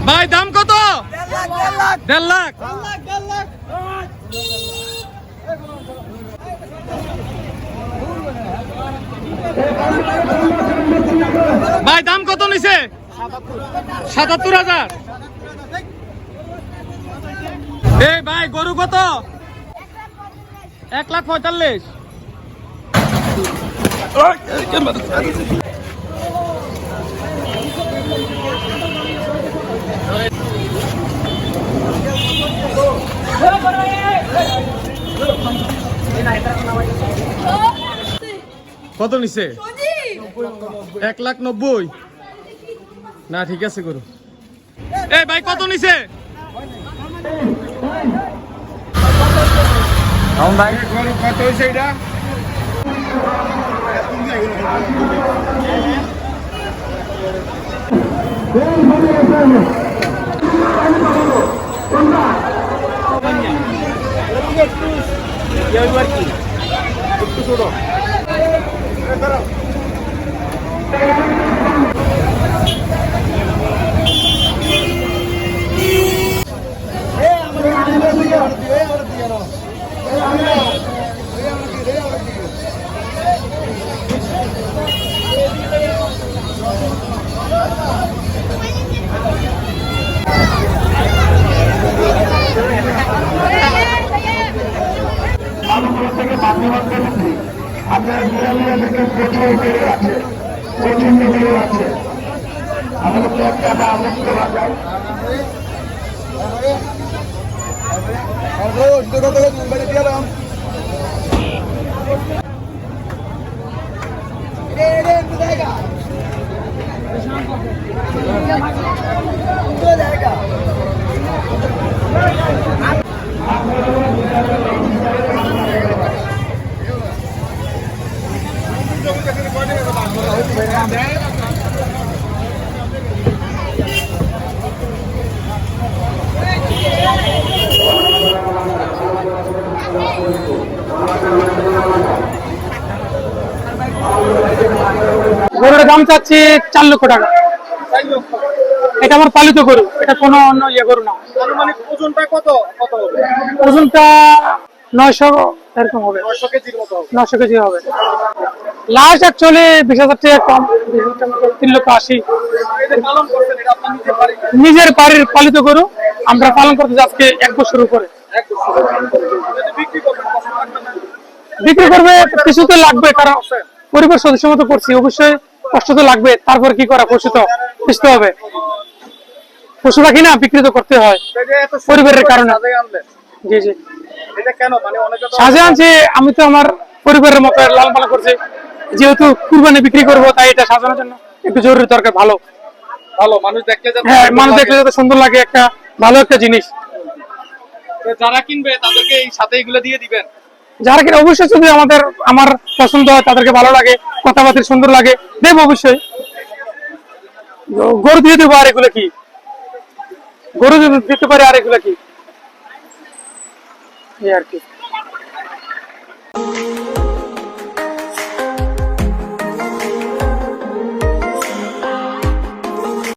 ভাই দাম কত? 1.5 লাখ। ভাই দাম কত নিছে? 77,000। এই ভাই গরু কত? 1,45,000। কত নিছে? 1,90,000। না ঠিক আছে গরু। এই ভাই কত নিছে? ভাই গরু কত হয়েছে এটা? একটু ছোট আপনার আছে আমাদের তো একটা আমন্ত্র বাজার গরুর দাম চাচ্ছি 4 লক্ষ টাকা। এটা আমার পালিত গরু, এটা কোনো অন্য গরু না। ওজনটা কত কত হবে? ওজনটা 900 এরকম হবে, 900 কেজি হবে। লাস্ট অ্যাকচুয়ালি 20,000 টাকা কম, 3,80,000। নিজের বাড়ির পালিত গরু আমরা পালন করতে আজকে 1 বছর উপরে। বিক্রি করবে কিছু তো লাগবে, কারণ পরিবার সদস্য মতো করছি, অবশ্যই কষ্ট তো লাগবে। তারপর কি করা, পশু তো বুঝতে হবে, পশু পাখি না বিক্রি তো করতে হয় পরিবারের কারণে। জি জি, সাজে আনছি আমি তো আমার পরিবারের মতো লালন পালন করছি, যেহেতু কুরবানি বিক্রি করবো তাই এটা সাজানোর জন্য একটু জরুরি দরকার। ভালো ভালো মানুষ দেখলে হ্যাঁ, মানুষ দেখলে যাতে সুন্দর লাগে, একটা ভালো একটা জিনিস। যারা কিনবে তাদেরকে এই সাথে এগুলো দিয়ে দিবেন। যারা কিনা অবশ্যই যদি আমার পছন্দ হয়, তাদেরকে ভালো লাগে, কথাবার্তা সুন্দর লাগে, দেব অবশ্যই। গরু দিয়ে দেবো, আর এগুলো কি গরু দিতে পারে, আর এগুলো কি এই আর কি।